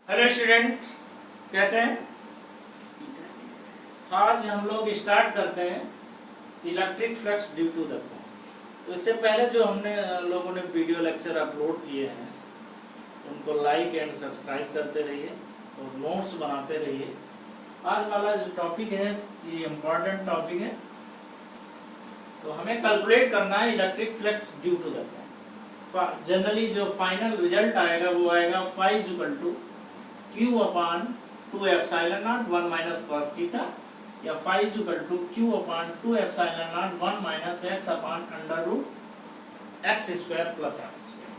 Hello student, कैसे हैं? आज हम लोग स्टार्ट करते हैं electric flux due to the current. तो इससे पहले जो हमने लोगों ने वीडियो लेक्चर अपलोड किए हैं उनको लाइक एंड सब्सक्राइब करते रहिए और नोट्स बनाते रहिए। आज वाला जो टॉपिक है ये इम्पोर्टेंट टॉपिक है। तो हमें कैलकुलेट करना है electric flux due to the current. Generally जो फाइनल रिजल्ट आएगा वो आएगा phi = Q upon 2 epsilon naught 1 minus cos theta या phi = Q upon 2 epsilon naught 1 minus x upon under root x square plus r square।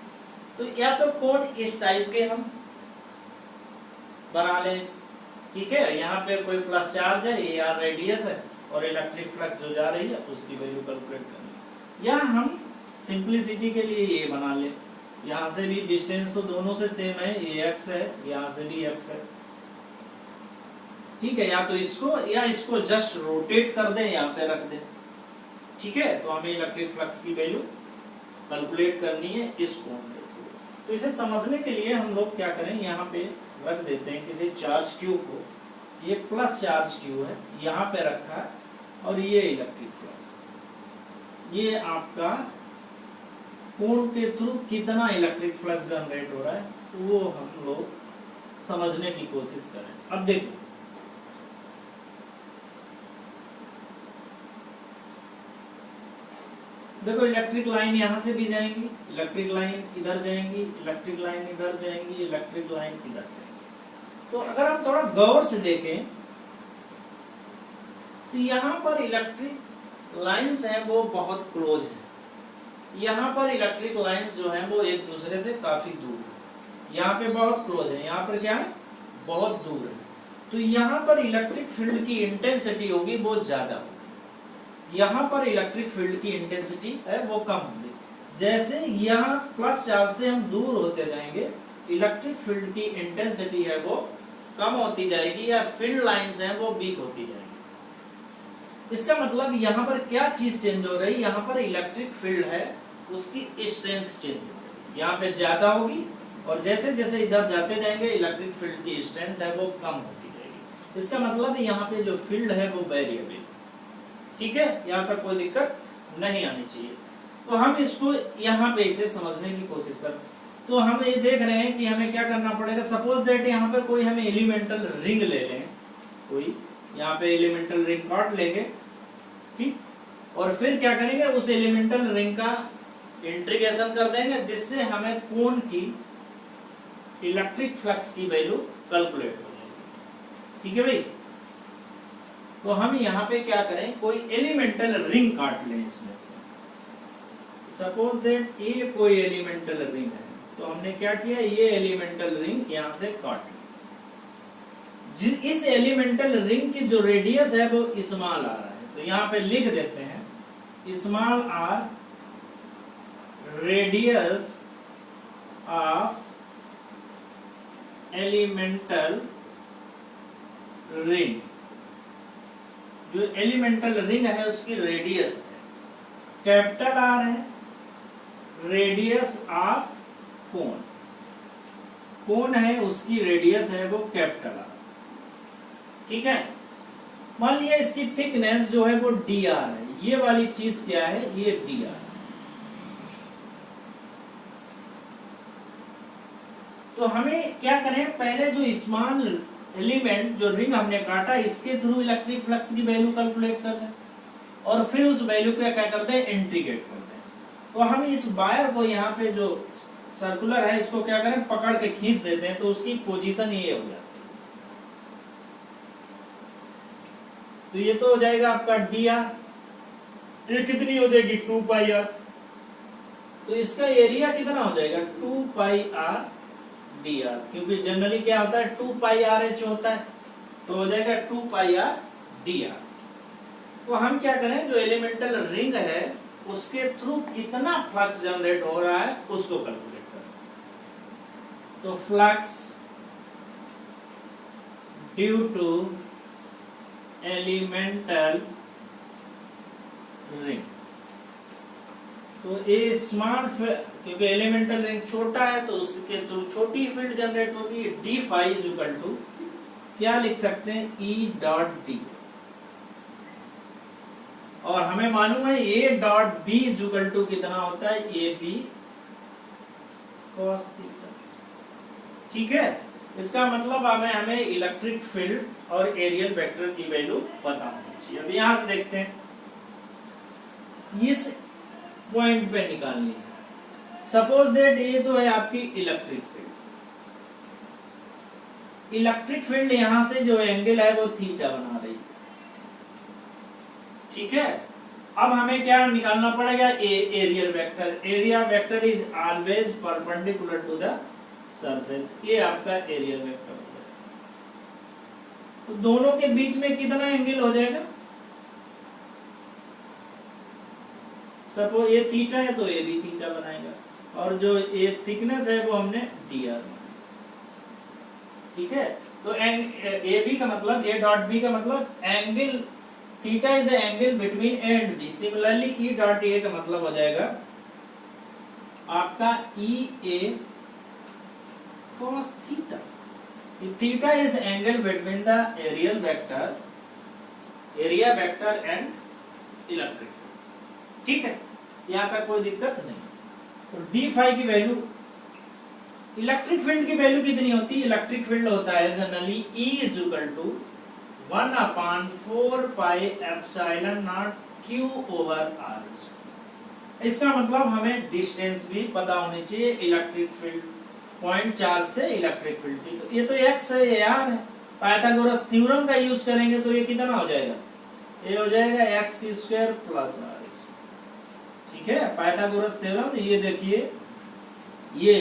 तो या तो कोण इस टाइप के हम बना लें, ठीक है। यहाँ पे कोई प्लस चार्ज है, ये आर रेडियस है और इलेक्ट्रिक फ्लक्स जो जा रही है उसकी वैल्यू कैलकुलेट करनी। या हम सिंपलिसिटी के लिए ये बना लें, यहाँ से भी डिस्टेंस तो दोनों से सेम है, ये x है, यहाँ से भी x है, ठीक है। या तो इसको जस्ट रोटेट कर दें, यहाँ पे रख दें, ठीक है। तो हमें इलेक्ट्रिक फ्लक्स की वैल्यू कैलकुलेट करनी है इस कोण पे। तो इसे समझने के लिए हम लोग क्या करें, यहाँ पे रख देते हैं किसी चार्ज Q को। ये प्लस चार्ज Q है, यहाँ पे रखा है, और ये इलेक्ट्रिक फ्लक्स, ये आपका कोण के थ्रू कितना इलेक्ट्रिक फ्लक्स जनरेट हो रहा है वो हम लोग समझने की कोशिश करें। अब देखो इलेक्ट्रिक लाइन यहाँ से भी जाएंगी, इलेक्ट्रिक लाइन इधर जाएंगी, इलेक्ट्रिक लाइन इधर जाएंगी, इलेक्ट्रिक लाइन इधर जाएंगी। तो अगर हम थोड़ा गौर से देखें तो यहाँ पर इलेक्ट्रिक लाइंस हैं वो बहुत क्लोज हैं। यहाँ पर इलेक्ट्रिक लाइंस जो हैं वो एक दूसरे से काफी दूर है। यहाँ पे बहुत क्लोज है, यहाँ पर क्या है, बहुत दूर है। तो यहाँ पर इलेक्ट्रिक फील्ड की इंटेंसिटी होगी वो ज्यादा होगी, यहाँ पर इलेक्ट्रिक फील्ड की इंटेंसिटी है वो कम होगी। जैसे यहाँ प्लस चार्ज से हम दूर होते जाएंगे, इलेक्ट्रिक फील्ड की इंटेंसिटी है वो कम होती जाएगी, या फील्ड लाइंस हैं वो वीक होती जाएगी। इसका मतलब यहाँ पर क्या चीज चेंज हो रही है, यहाँ पर इलेक्ट्रिक फील्ड है उसकी स्ट्रेंथ चेंज हो रही है, यहाँ पे ज्यादा होगी, और जैसे जैसे इधर जाते जाएंगे इलेक्ट्रिक फील्ड की स्ट्रेंथ है वो कम होती जाएगी। इसका मतलब यहाँ पे जो फील्ड है वो वेरिएबल, ठीक है। यहाँ तक कोई दिक्कत नहीं आनी चाहिए। तो हम इसको यहाँ पे इसे समझने की कोशिश करें। तो हम ये देख रहे हैं कि हमें क्या करना पड़ेगा। सपोज दैट यहाँ पर कोई हमें एलिमेंटल रिंग ले लें, कोई यहाँ पे एलिमेंटल रिंग काट लेंगे, ठीक। और फिर क्या करेंगे, उस एलिमेंटल रिंग का इंटीग्रेशन कर देंगे जिससे हमें कोण की इलेक्ट्रिक फ्लक्स की वैल्यू कैलकुलेट हो जाएगी, ठीक है भाई। तो हम यहाँ पे क्या करें, कोई एलिमेंटल रिंग काट लें इसमें से। सपोज दैट ये कोई एलिमेंटल रिंग है, तो हमने क्या किया, ये एलिमेंटल रिंग यहाँ से काट ली। इस एलिमेंटल रिंग की जो रेडियस है वो स्मॉल आर है, तो यहाँ पे लिख देते हैं small R radius of elemental ring. जो एलिमेंटल रिंग है उसकी रेडियस है, कैपिटल आर है, रेडियस ऑफ कोण, कोण है उसकी रेडियस है वो कैपिटल आर, ठीक है। मान लिया इसकी थिकनेस जो है वो डी आर है, ये वाली चीज क्या है, ये डी आर। तो हमें क्या करें, पहले जो स्मॉल एलिमेंट जो रिंग हमने काटा इसके थ्रू इलेक्ट्रिक फ्लक्स की वैल्यू कैलकुलेट कर दें, और फिर उस वैल्यू को क्या करते हैं, इंटीग्रेट करते हैं। तो हम इस वायर को यहाँ पे जो सर्कुलर है इसको क्या करें, पकड़ के खींच देते हैं, तो उसकी पोजीशन ये हो जाती है। तो ये तो हो जाएगा आपका डी आर, ये कितनी हो जाएगी, 2 पाई आर। तो इसका एरिया कितना हो जाएगा, 2 पाई आर डी आर, क्योंकि जनरली क्या होता है 2 पाई आर एच होता है, तो हो जाएगा 2 पाई आर डी आर। तो हम क्या करें, जो एलिमेंटल रिंग है उसके थ्रू कितना फ्लक्स जनरेट हो रहा है उसको कैलकुलेट करें। तो flux due to elemental ring, तो ये स्मॉल क्योंकि एलिमेंटल रिंग छोटा है तो उसके थ्रू छोटी फील्ड जनरेट होगी। D phi is equal to क्या लिख सकते हैं, ई डॉट डी, और हमें मालूम है A dot B is equal to कितना होता है, ए बी कॉस थीटा। ठीक है, इसका मतलब हमें इलेक्ट्रिक फील्ड और एरियल वेक्टर की वैल्यू पता होनी चाहिए। अब यहां से देखते हैं, इस पॉइंट पे निकालनी है। सपोज दैट ये तो है आपकी इलेक्ट्रिक फील्ड। इलेक्ट्रिक फील्ड यहां से जो एंगल है वो थीटा बना रही है। ठीक है, अब हमें क्या निकालना पड़ेगा, aerial vector. Area vector is always perpendicular to the surface. ये आपका एरियल वेक्टर हो जाएगा। तो दोनों के बीच में कितना एंगल हो जाएगा, सपोज ये थीटा है तो ये भी थीटा बनाएगा, और जो ये थिकनेस है वो हमने dr। ठीक है, तो ए बी का मतलब, ए डॉट बी का मतलब angle theta is angle between A and B. Similarly E dot A का मतलब हो जाएगा आपका E A cos theta. Theta is angle between the aerial vector, area vector and electric. ठीक है, यहां तक कोई दिक्कत नहीं। तो डी फाई की वैल्यू, इलेक्ट्रिक फील्ड की वैल्यू कितनी होती है, इलेक्ट्रिक फील्ड होता है generally E is equal to 1/4 pi epsilon naught Q over R। इसका मतलब हमें डिस्टेंस भी पता होनी चाहिए इलेक्ट्रिक फील्ड पॉइंट चार्ज से इलेक्ट्रिक फील्ड की। तो ये तो x है, ये r है। पाइथागोरस थ्योरम का यूज करेंगे तो ये कितना हो जाएगा, ये हो जाएगा x² प्लस r। ठीक है, पाइथागोरस थ्योरम। ये देखिए, ये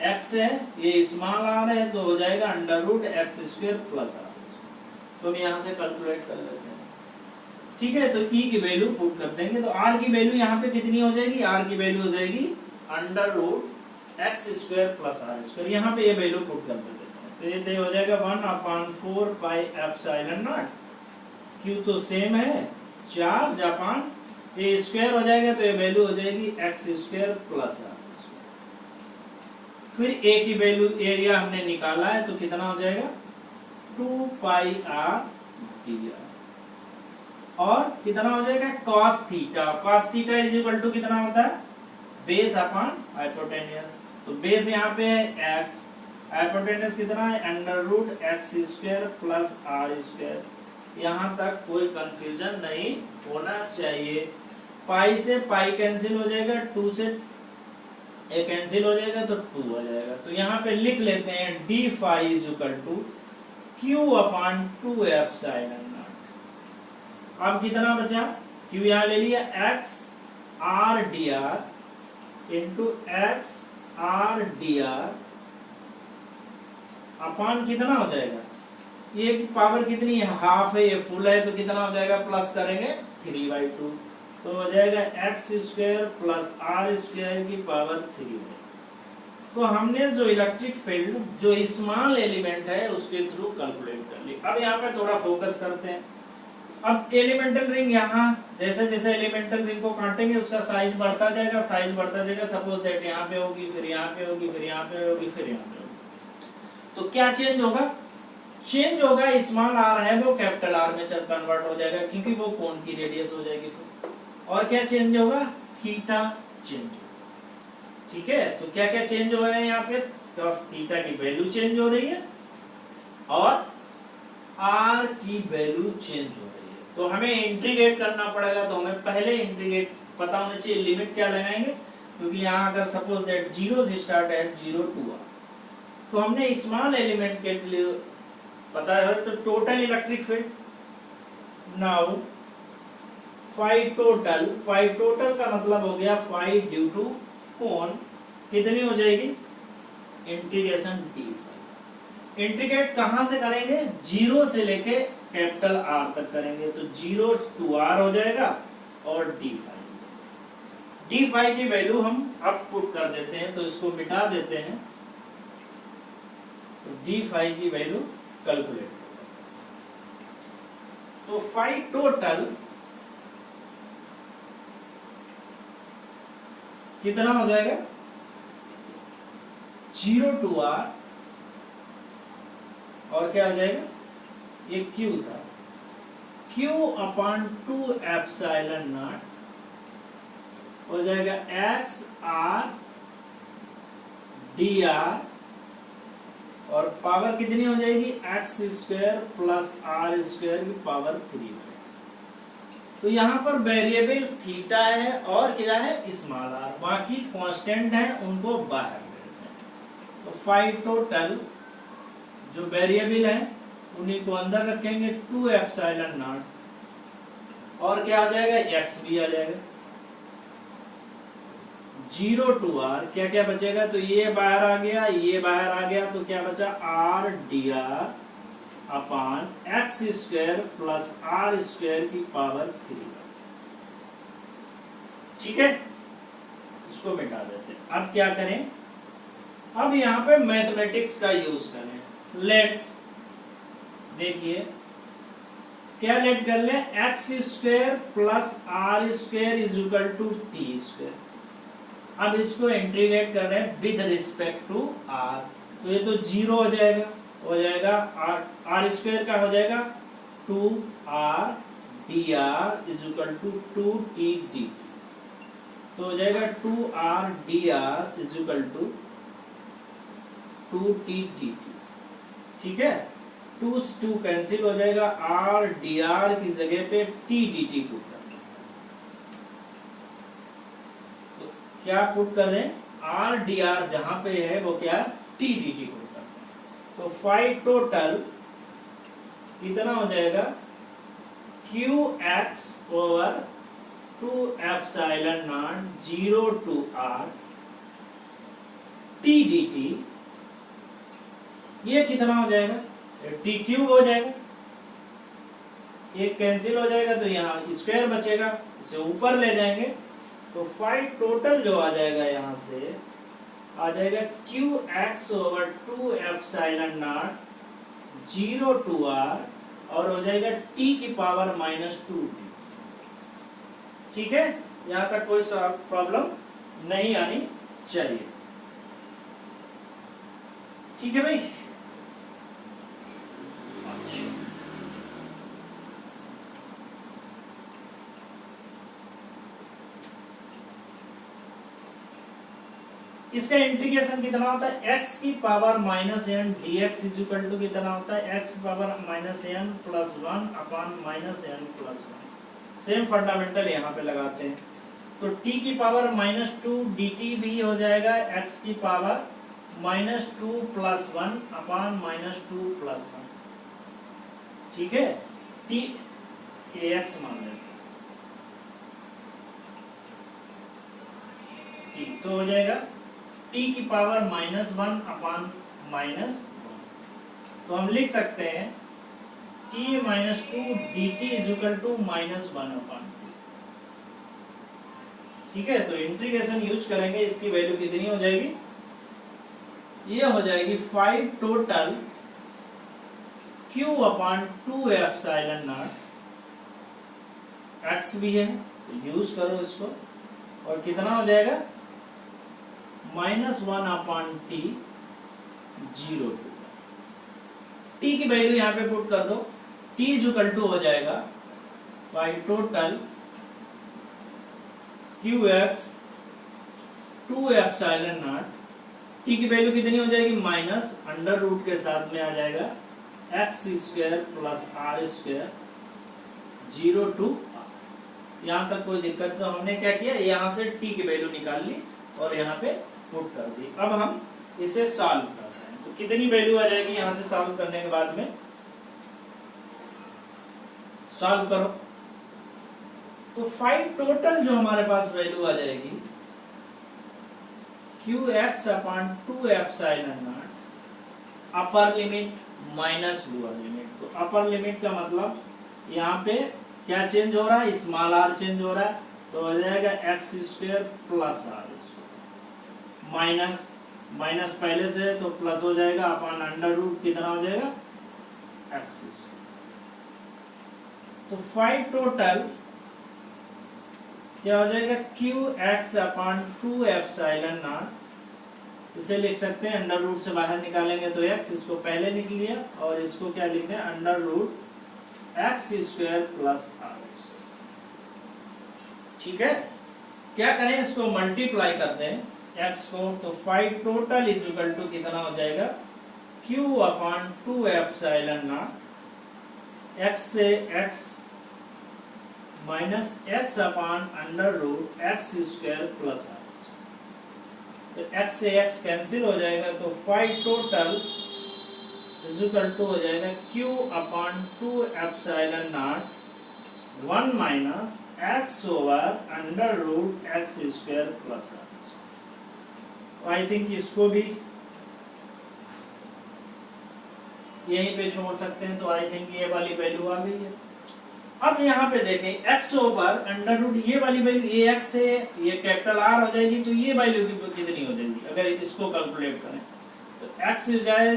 x है, ये स्मॉल r है, तो हो जाएगा √x² प्लस r। तो हम यहाँ से कैलकुलेट कर लेते हैं। ठीक है, तो e की वैल्यू पुट कर देंगे, तो r की वैल्यू यहाँ पे कितनी हो जाएगी, r की वैल्यू हो जाएगी √x² प्लस r²। यहाँ पे ये वैल्यू पुट कर देते हैं, तो ये हो जाएगा 1/4 पाई एप्सिलॉन नॉट। q तो सेम है, चार्ज अपॉन ये स्क्वायर हो जाएगा, तो ये वैल्यू हो जाएगी x² प्लस r। फिर a की वैल्यू, एरिया हमने निकाला है, तो कितना हो जाएगा 2 पाई r dr, और कितना हो जाएगा cos theta. cos theta is equal to कितना होता है, बेस अपॉन हाइपोटेन्यूज। तो बेस यहाँ पे है x, हाइपोटेन्यूज कितना है √x² प्लस r²। यहाँ तक कोई कंफ्यूजन नहीं होना चाहिए। पाई से पाई कैंसिल हो जाएगा, 2 से ए कैंसिल हो जाएगा, तो 2 हो जाएगा। तो यहाँ पे लिख लेते हैं D phi is equal to Q/2 epsilon naught. अब कितना बचा, Q यहाँ ले लिया, x r dr into x r dr upon कितना हो जाएगा, ये की पावर कितनी है, हाफ है, ये फुल है, तो कितना हो जाएगा, प्लस करेंगे 3/2, तो हो जाएगा x² प्लस r² की पावर 3। तो हमने जो इलेक्ट्रिक फील्ड जो स्मॉल एलिमेंट है उसके थ्रू कैलकुलेट कर ली। अब यहाँ पे थोड़ा फोकस करते हैं। अब एलिमेंटल रिंग, यहाँ जैसे जैसे एलिमेंटल रिंग को काटेंगे उसका साइज बढ़ता जाएगा, साइज बढ़ता जाएगा। सपोज दैट यहाँ पे होगी, फिर यहाँ पे होगी, फिर यहाँ पे होगी, फिर यहाँ पे होगी। तो क्या चेंज होगा, चेंज होगा, स्मॉल r है वो कैपिटल R में कन्वर्ट हो जाएगा, क्योंकि वो कोन की रेडियस हो जाएगी। फिर और क्या चेंज होगा, थीटा चेंज होगा। ठीक है, तो क्या क्या चेंज हो रहा है यहाँ पे, cos थीटा की वैल्यू चेंज हो रही है और r की वैल्यू चेंज हो रही है। तो हमें इंटीग्रेट करना पड़ेगा, तो हमें पहले इंटीग्रेट पता होना चाहिए, लिमिट क्या लगाएंगे, क्योंकि यहाँ अगर सपोज दैट 0 से स्टार्ट है, 0 to r, तो हमने स्मॉल एलिमेंट के लिए पता है, तो total electric field now phi total का मतलब हो गया फाई ड्यू टू कोण, कितनी हो जाएगी, इंटीग्रेशन डी फाई। इंटीग्रेट कहां से करेंगे, 0 से लेके कैपिटल R तक करेंगे, तो 0 to r हो जाएगा और डी फाई की वैल्यू हम अब पुट कर देते हैं, तो इसको मिटा देते हैं। तो डी फाई की वैल्यू कैलकुलेट, तो फाई टोटल कितना हो जाएगा, 0 टू आर, और क्या हो जाएगा, ये क्यू था, क्यू अपॉन 2 एप्सिलॉन नॉट हो जाएगा एक्स आर डी आर, और पावर कितनी हो जाएगी, x square plus are square की पावर 3। तो यहाँ पर वेरिएबल थीटा है और क्या है, स्मॉल आर, बाकी कांस्टेंट है उनको बाहर लेते हैं। तो फाइव टोटल जो वेरिएबल है उन्हीं को अंदर रखेंगे, 2 एप्सिलॉन नॉट, और क्या आ जाएगा, एक्स भी आ जाएगा, 0 टू आर, क्या क्या बचेगा, तो ये बाहर आ गया, ये बाहर आ गया, तो क्या बचा, R D R upon x square plus are square की पावर 3। ठीक है, इसको मिटा देते हैं। अब क्या करें, अब यहाँ पे मैथमेटिक्स का यूज करें। लेट, देखिए क्या लेट कर ले, x square plus are square is equal to T square. अब इसको इंटीग्रेट कर रहे हैं विद रिस्पेक्ट टू आर, तो ये तो 0 हो जाएगा आर स्क्वायर का हो जाएगा 2 R D R is equal to 2 T D, तो हो जाएगा 2 R D R is equal to 2 T D. ठीक है, 2 से 2 कैंसिल हो जाएगा, आर डी आर की जगह पे टी डी टी पुट कर सकते, तो क्या पुट कर दें, आर डी आर जहां पे है वो क्या, टी डी टी पुट कर दें। तो 5 टोटल कितना हो जाएगा, Q x over 2 epsilon naught 0 to R T D T, ये कितना हो जाएगा, टी क्यूब हो जाएगा, एक कैंसिल हो जाएगा, तो यहाँ स्क्वायर बचेगा, इसे ऊपर ले जाएंगे, तो 5 टोटल जो आ जाएगा यहाँ से आ जाएगा Q x over 2 epsilon naught 0 to r, और हो जाएगा टी की पावर -2। ठीक है, यहाँ तक कोई प्रॉब्लम नहीं आनी चाहिए। ठीक है भाई, इसका इंटीग्रेशन कितना होता है, x की power -n dx is equal to कितना होता है, x power -n plus 1 upon -n plus 1। Same fundamental यहाँ पे लगाते हैं, तो t की पावर -2 dt भी हो जाएगा x की पावर -2 प्लस 1 अपॉन -2 प्लस 1। ठीक है, t ax मान लेते हैं, ठीक, तो हो जाएगा t की पावर -1 अपॉन -1, तो हम लिख सकते हैं t -2 dt is equal to -1 upon. ठीक है, तो इंटीग्रेशन यूज करेंगे, इसकी वैल्यू कितनी हो जाएगी, ये हो जाएगी 5 total q upon 2 epsilon naught, x भी है तो यूज करो इसको, और कितना हो जाएगा -1 अपॉन टी 0 टू, टी की वैल्यू यहाँ पे पुट कर दो, t इक्वल टू हो जाएगा by total Q x 2 epsilon not, T की वैल्यू कितनी हो जाएगी, माइनस अंडर रूट के साथ में आ जाएगा x square plus are square 0 to r. यहाँ तक कोई दिक्कत, तो हमने क्या किया, यहाँ से t की वैल्यू निकाल ली और यहाँ पे पुट कर दी। अब हम इसे सॉल्व करते हैं, तो कितनी वैल्यू आ जाएगी यहाँ से सॉल्व करने के बाद में, सॉल्व करो, तो 5 टोटल जो हमारे पास वैल्यू आ जाएगी Q x upon 2 epsilon not, upper limit minus lower limit, तो अपर लिमिट का मतलब यहाँ पे क्या चेंज हो रहा है, स्मॉल आर चेंज हो रहा है, तो हो जाएगा x square plus are square, minus minus पहले से तो प्लस हो जाएगा अपॉन अंडर रूट कितना हो जाएगा एक्स स्क्वायर। तो 5 टोटल क्या हो जाएगा Q x upon 2 epsilon not इसे लिख सकते हैं अंडर रूट से बाहर निकालेंगे तो x, इसको पहले लिख लिया, और इसको क्या लिखते हैं under root x square plus r. ठीक है, क्या करें इसको मल्टीप्लाई करते हैं x को, तो 5 टोटल इज इक्वल टू कितना हो जाएगा q upon 2 epsilon naught x से x minus x upon under root x square plus r. तो x से x कैंसिल हो जाएगा, तो 5 टोटल इज इक्वल टू हो जाएगा q upon 2 epsilon naught 1 minus x over under root x square plus r. I think इसको भी यहीं पे छोड़ सकते हैं, तो आई थिंक ये वाली वैल्यू आ गई है। अब यहाँ पे देखें x ओवर अंडर रूट, ये वाली वैल्यू ये x है, ये कैपिटल R हो जाएगी, तो ये वैल्यू कितनी हो जाएगी अगर इसको कैलकुलेट करें, तो x हो जाए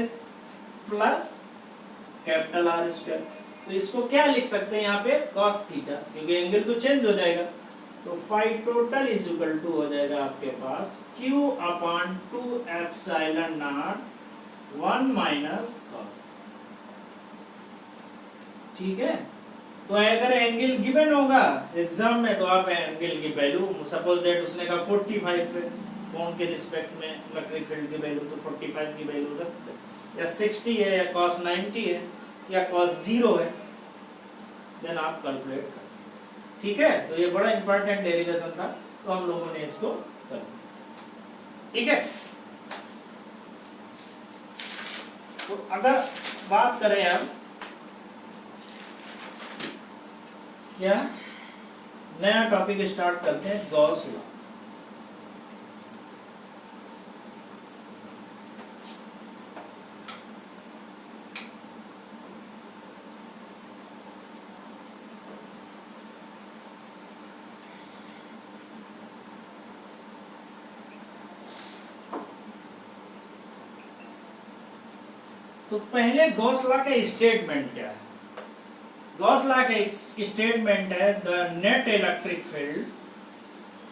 प्लस कैपिटल R स्क्वायर। तो इसको क्या लिख सकते हैं यहाँ पे cos थीटा, क्योंकि एंगल तो चेंज हो जाएगा, तो 5 टोटल इज इक्वल टू हो जाएगा आपके पास q upon 2 epsilon naught 1 minus cos। ठीक है, तो अगर एंगल गिवन होगा एग्जाम में, तो आप एंगल की वैल्यू सपोज दैट उसने कहा 45 है कोण के रिस्पेक्ट में इलेक्ट्रिक फील्ड की वैल्यू, तो 45 की वैल्यू रखते हैं, या 60 है, या cos 90 है, या cos 0 है, देन आप कैलकुलेट कर सकते हैं। ठीक है, तो ये बड़ा इंपॉर्टेंट डेरिवेशन था, तो हम लोगों ने इसको कर लिया। ठीक है, तो अगर बात करें अब क्या नया टॉपिक स्टार्ट करते हैं, गॉस लॉ। तो पहले गॉस लॉ का स्टेटमेंट क्या है? गॉस लॉ का स्टेटमेंट है the net electric field,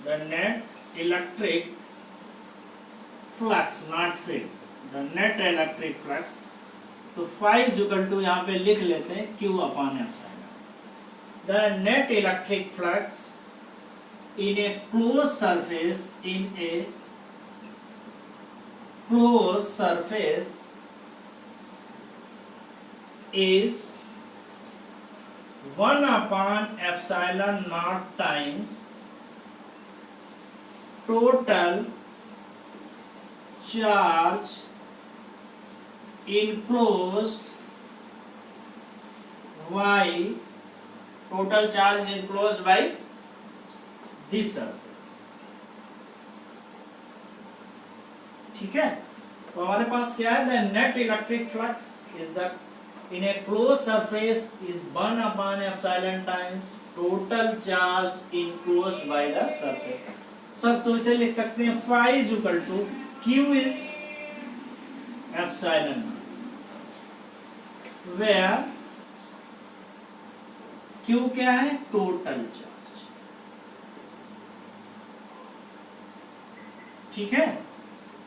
the net electric flux, not field, the net electric flux. तो फाई इज इक्वल टू यहाँ पे लिख लेते हैं q upon epsilon. The net electric flux in a closed surface, in a closed surface is 1 upon epsilon naught times total charge enclosed by total charge enclosed by this surface। ठीक है, तो हमारे पास क्या है, the net electric flux is the in a closed surface is 1 upon epsilon times total charge enclosed by the surface। Sir तो इसे लिख सकते हैं phi is equal to q is epsilon where q क्या है, टोटल चार्ज। ठीक है,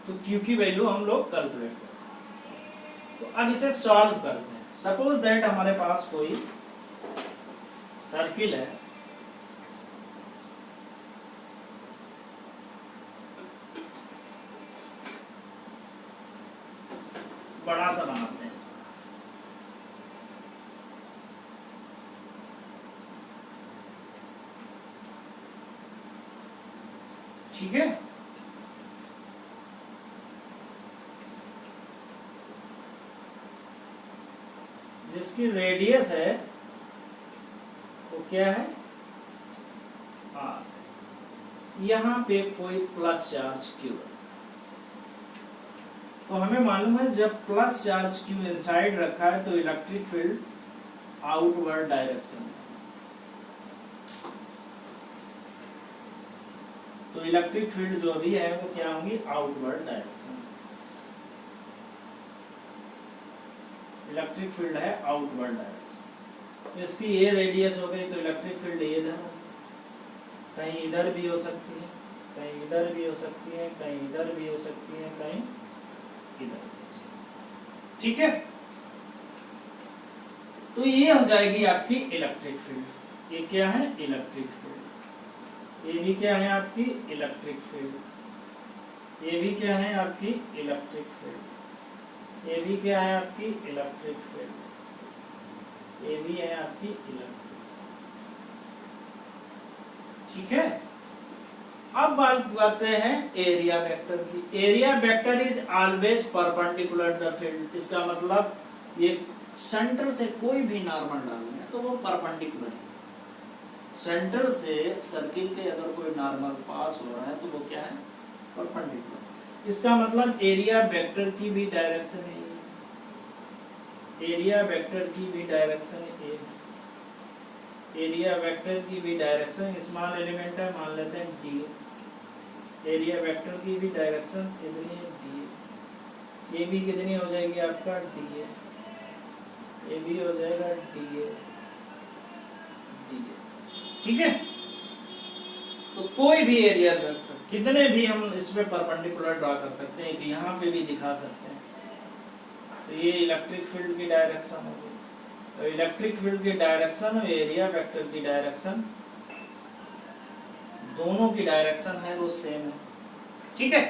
तो q की वैल्यू हम लोग कैलकुलेट कर सकते हैं। तो अब इसे सॉल्व करते हैं। सपोज दैट हमारे पास कोई सर्किल है, बड़ा सा बनाते हैं, ठीक है, जिसकी रेडियस है वो क्या है r। यहाँ पे कोई प्लस चार्ज q है, तो हमें मालूम है जब प्लस चार्ज q इनसाइड रखा है तो इलेक्ट्रिक फील्ड आउटवर्ड डायरेक्शन में, तो इलेक्ट्रिक फील्ड जो भी है वो क्या होंगी, आउटवर्ड डायरेक्शन। इलेक्ट्रिक फील्ड है आउटवर्ड डायरेक्शन, इसकी ये रेडियस हो गई, तो इलेक्ट्रिक फील्ड ये इधर, कहीं इधर भी हो सकती है, कहीं इधर भी हो सकती है, कहीं इधर भी हो सकती है, कहीं इधर भी हो सकती है। ठीक है, तो ये हो जाएगी आपकी इलेक्ट्रिक फील्ड। ये क्या है? Electric field. ये भी क्या है? आपकी इलेक्ट्रिक फील्ड। ये भी क्या है? आपकी इलेक्ट्रिक फील्ड। ये भी क्या है? आपकी इलेक्ट्रिक फील्ड। ये भी है आपकी इलेक्ट्रिक। ठीक है, अब बात करते हैं एरिया वेक्टर की। Area vector is always perpendicular the field. इसका मतलब ये सेंटर से कोई भी नॉर्मल डालना है तो वो परपेंडिकुलर है। सेंटर से सर्किल के अगर कोई नॉर्मल पास हो रहा है तो वो क्या है? परपेंडिकुलर। इसका मतलब एरिया वेक्टर की भी डायरेक्शन है, एरिया वेक्टर की भी डायरेक्शन ए। एरिया वेक्टर की भी डायरेक्शन स्मॉल एलिमेंट है, मान लेते हैं डी। एरिया वेक्टर की भी डायरेक्शन कितनी है? डी। ये भी कितनी हो जाएगी? आपका डी है। ये भी हो जाएगा डी ए। ठीक है, तो कोई भी एरिया वेक्टर कितने भी हम इसमें परपेंडिकुलर ड्रा कर सकते हैं कि यहाँ पे भी दिखा सकते हैं। तो ये इलेक्ट्रिक फील्ड की डायरेक्शन होगी। तो इलेक्ट्रिक फील्ड की डायरेक्शन और एरिया वेक्टर की डायरेक्शन, दोनों की डायरेक्शन है वो सेम है। ठीक है,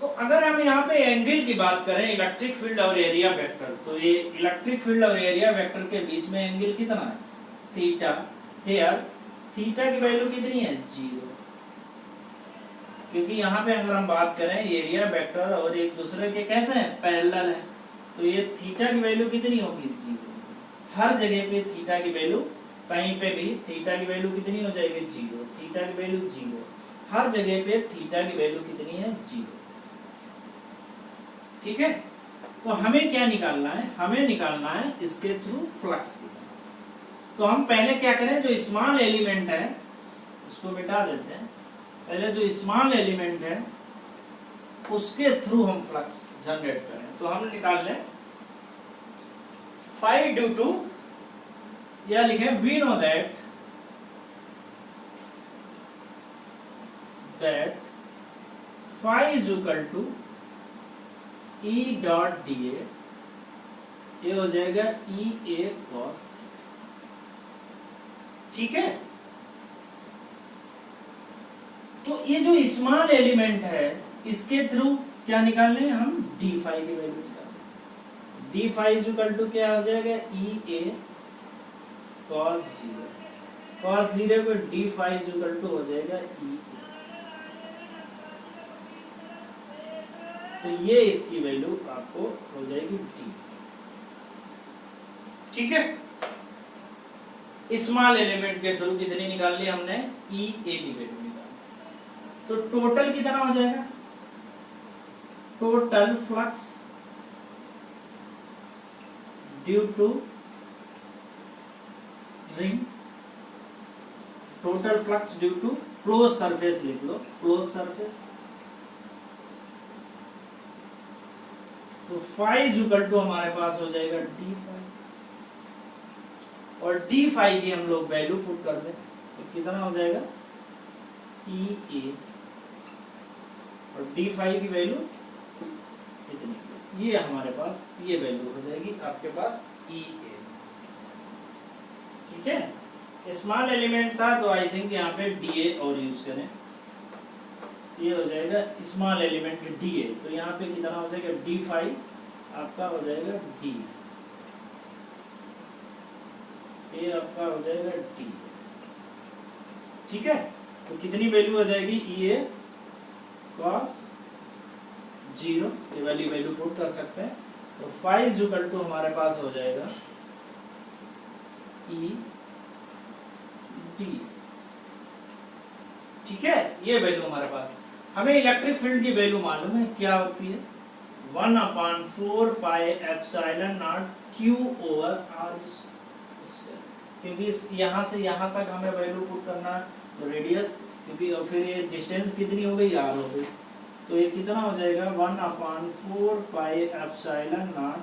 तो अगर हम यहाँ पे एंगल की बात करें इलेक्ट्रिक फील्ड और एरिया वेक्टर, तो ये इलेक्ट्रिक फील्ड और एरिया वेक्टर के बीच में एंगल कितना है? थीटा। हियर थीटा की वैल्यू कितनी है? 0। क्योंकि यहाँ पे अगर हम बात करें एरिया वेक्टर और एक दूसरे के कैसे हैं? पैरेलल है, तो ये थीटा की वैल्यू कितनी होगी? 0। हर जगह पे थीटा की वैल्यू, कहीं पे भी थीटा की वैल्यू कितनी हो जाएगी? 0। थीटा की वैल्यू 0, हर जगह पे थीटा की वैल्यू कितनी है? 0। ठीक है, तो हमें क्या निकालना है? हमें निकालना है इसके थ्रू फ्लक्स की। तो हम पहले क्या करें, जो स्मॉल एलिमेंट है उसको मिटा देते हैं। पहले जो स्मॉल एलिमेंट है उसके थ्रू हम फ्लक्स जनरेट करें। तो हम निकाल लें फाई ड्यू टू, या लिखें we know that phi is equal to E dot d A. ये हो जाएगा ई ए कॉस। ठीक है, तो ये जो स्मॉल एलिमेंट है इसके थ्रू क्या निकालने हैं हम? डी फाई की वैल्यू निकालने। D phi is equal to क्या हो जाएगा? ई ए कॉस 0। कॉस 0 को d phi is equal to हो जाएगा ई। तो ये इसकी वैल्यू आपको हो जाएगी डी। ठीक है, स्मॉल एलिमेंट के थ्रू कितनी निकाल ली हमने? ई ए की वैल्यू निकाल। तो टोटल कितना हो जाएगा? Total flux due to ring, total flux due to close surface, लिख लो क्लोज सरफेस। तो फाई इज इक्वल टू हमारे पास हो जाएगा डी फाई, और डी फाई की हम लोग वैल्यू पुट कर दें तो कितना हो जाएगा? ई ए, और डी फाई की वैल्यू इतनी। ये हमारे पास ये वैल्यू हो जाएगी आपके पास ई ए। ठीक है, स्मॉल एलिमेंट था तो आई थिंक यहाँ पे डी ए और यूज करें। ये हो जाएगा स्मॉल एलिमेंट डी ए, तो यहाँ पे कितना हो जाएगा? डी फाई आपका हो जाएगा डी, ये आपका हो जाएगा डी। ठीक है, तो कितनी वैल्यू हो जाएगी? ई ए कॉस 0, ये वाली वैल्यू पुट कर सकते हैं। तो फाई इज इक्वल टू हमारे पास हो जाएगा ई डी। ठीक है, ये वैल्यू हमारे पास। हमें इलेक्ट्रिक फील्ड की वैल्यू मालूम है क्या होती है? 1/4 pi epsilon naught q over r, क्योंकि यहाँ से यहाँ तक हमें वैल्यू पुट करना है, तो रेडियस, क्योंकि और फिर ये डिस्टेंस कितनी हो गई? आर हो गई। तो ये कितना हो जाएगा? 1/4 pi epsilon naught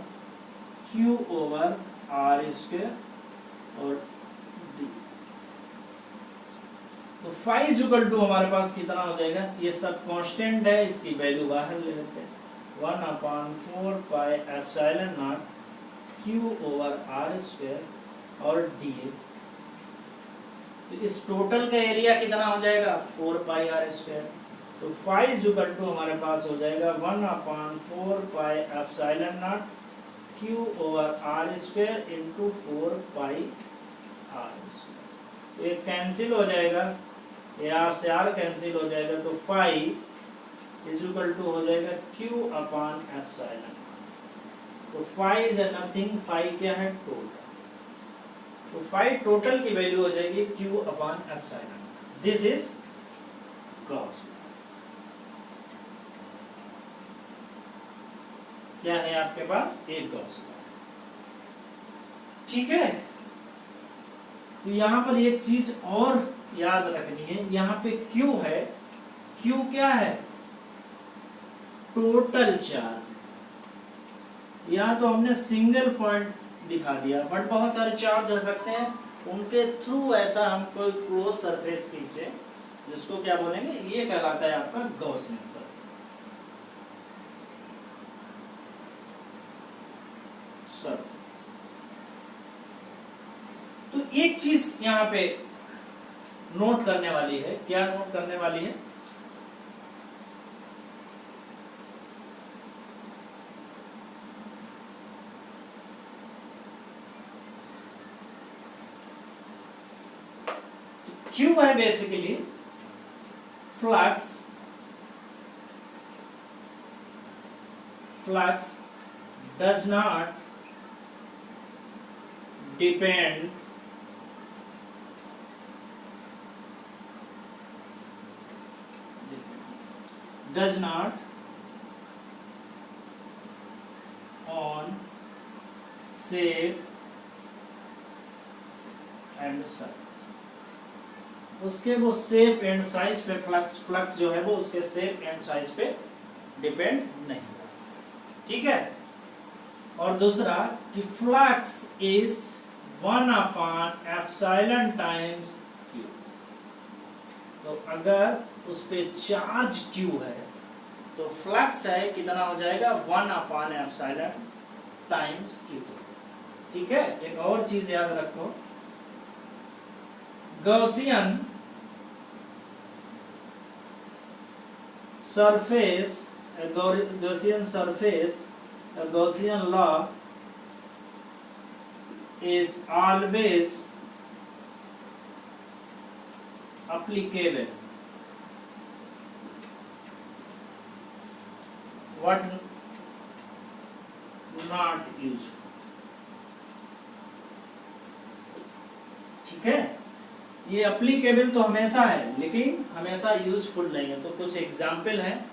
q over r square और डी। तो फाई इज इक्वल टू हमारे पास कितना हो जाएगा, ये सब कांस्टेंट है, इसकी वैल्यू बाहर ले लेते हैं, 1/4 पाई एप्सिलॉन नॉट Q/r² और dA। तो इस टोटल का एरिया कितना हो जाएगा, 4πr²। तो फाई इज इक्वल टू हमारे पास हो जाएगा 1/4 pi epsilon not Q/r² into 4πr²। तो ये कैंसिल हो जाएगा, ये r से r कैंसिल हो जाएगा, तो फाई इज इक्वल टू हो जाएगा Q/एप्सिलॉन। तो फाई इज नथिंग, फाई क्या है, टोटल। तो फाई टोटल की वैल्यू हो जाएगी Q/एप्सिलॉन। This is Gauss law. क्या है आपके पास, एक गॉस लॉ। ठीक है, तो यहां पर ये चीज और याद रखनी है, यहाँ पे Q है, Q क्या है, टोटल चार्ज। यहाँ तो हमने सिंगल पॉइंट दिखा दिया, बट बहुत सारे चार्ज हो सकते हैं, उनके थ्रू ऐसा हम कोई क्लोज सरफेस खींचे, जिसको क्या बोलेंगे, ये कहलाता है आपका गॉसियन सरफेस। तो एक चीज यहाँ पे नोट करने वाली है, क्या नोट करने वाली है, Q है basically flux, flux does not depend on shape and size। उसके वो शेप एंड साइज पे फ्लक्स जो है वो उसके शेप एंड साइज पे डिपेंड नहीं, ठीक है। और दूसरा कि फ्लक्स इज 1/एप्सिलॉन टाइम्स Q। तो अगर उस पे चार्ज Q है तो फ्लक्स है कितना हो जाएगा, 1/एप्सिलॉन टाइम्स Q। ठीक है, एक और चीज याद रखो, Gaussian surface, a Gaussian law is always applicable, what not useful। ठीक है, ये अप्लीकेबल तो हमेशा है, लेकिन हमेशा यूजफुल नहीं है। तो कुछ एग्जाम्पल हैं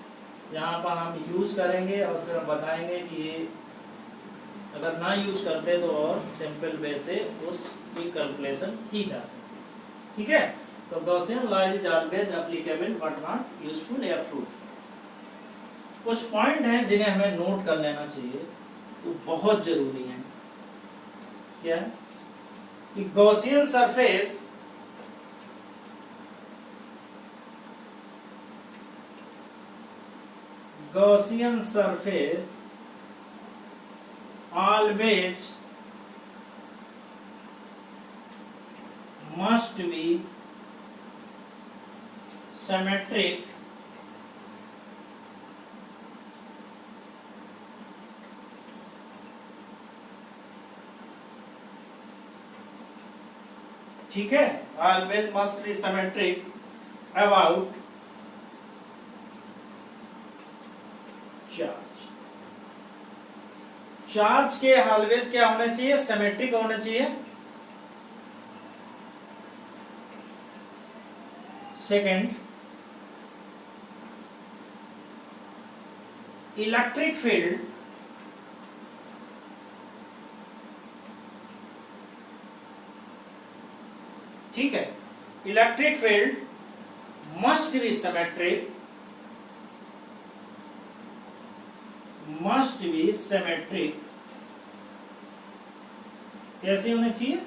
जहाँ पर हम यूज करेंगे और फिर हम बताएंगे कि ये अगर ना यूज करते तो और सिंपल वे से उसकी कैलकुलेशन की जा सकती है। ठीक है, तो Gaussian law is always applicable but not useful या फ्रूटफुल। कुछ पॉइंट हैं जिन्हें हमें नोट कर लेना चाहिए, तो बहुत जरूरी है। क्या है कि Gaussian surface always must be symmetric ठीक है, always must be symmetric about charge के ऑलवेज क्या होने चाहिए, सिमेट्रिक होने चाहिए। सेकंड, इलेक्ट्रिक फील्ड ठीक है, electric field must be symmetric, must be symmetric. कैसे होने चाहिए,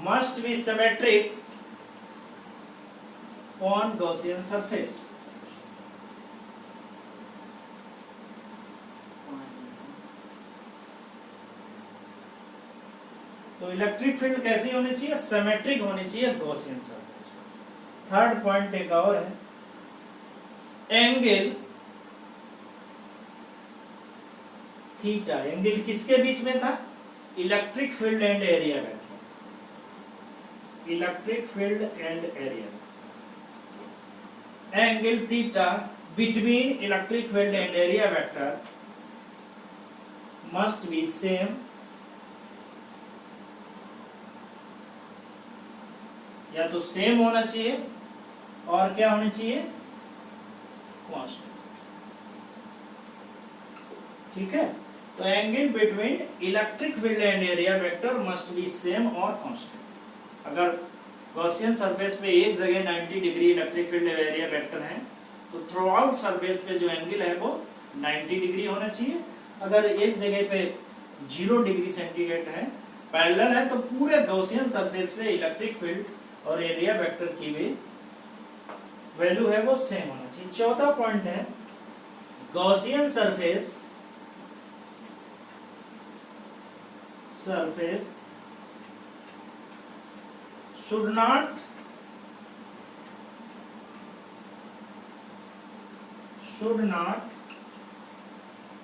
must be symmetric on Gaussian surface. तो इलेक्ट्रिक फील्ड कैसी होनी चाहिए? सिमेट्रिक होनी चाहिए गॉसियन सरफेस पर। थर्ड पॉइंट एक और है, एंगल थीटा। एंगल किसके बीच में था? Electric field and area vector. Electric field and area, angle theta between electric field and area vector must be same या तो सेम होना चाहिए और क्या होनी चाहिए? कांस्टेंट। ठीक है, तो angle between electric field and area vector must be same और कांस्टेंट। अगर गॉसियन सरफेस पे एक जगह 90 degree electric field area vector है तो थ्रू आउट सरफेस पे जो एंगल है वो 90 डिग्री होना चाहिए। अगर एक जगह पे 0 डिग्री सेंटीग्रेड है, पैरेलल है, तो पूरे गॉसियन सरफेस पे इलेक्ट्रिक फील्ड और एरिया वेक्टर की भी वैल्यू है वो सेम होना चाहिए। चौथा पॉइंट है, Gaussian surface should not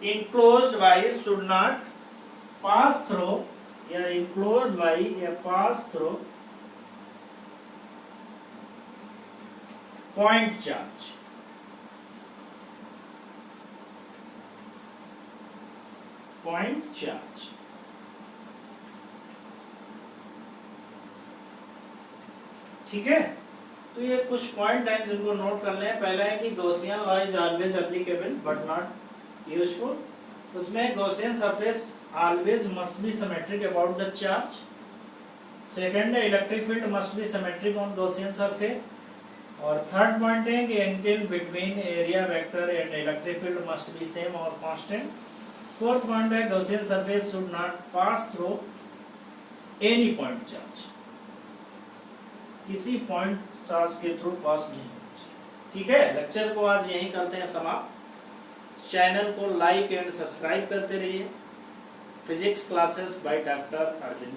enclosed by should not pass through या enclosed by या pass through point charge। Point charge, ठीक है। तो ये कुछ पॉइंट हैं जिनको नोट कर लें। पहला है कि Gaussian law is always applicable but not useful. उसमें Gaussian surface always must be symmetric about the charge. Second है, electric field must be symmetric on Gaussian surface. और थर्ड पॉइंट है कि angle between area vector and electric field must be same और constant. Fourth point है, Gaussian surface should not pass through any point charge, किसी point charge के थ्रू pass नहीं होना चाहिए। ठीक है, लेक्चर को आज यहीं करते हैं समाप्त। चैनल को लाइक एंड सब्सक्राइब करते रहिए। Physics classes by doctor Arvind.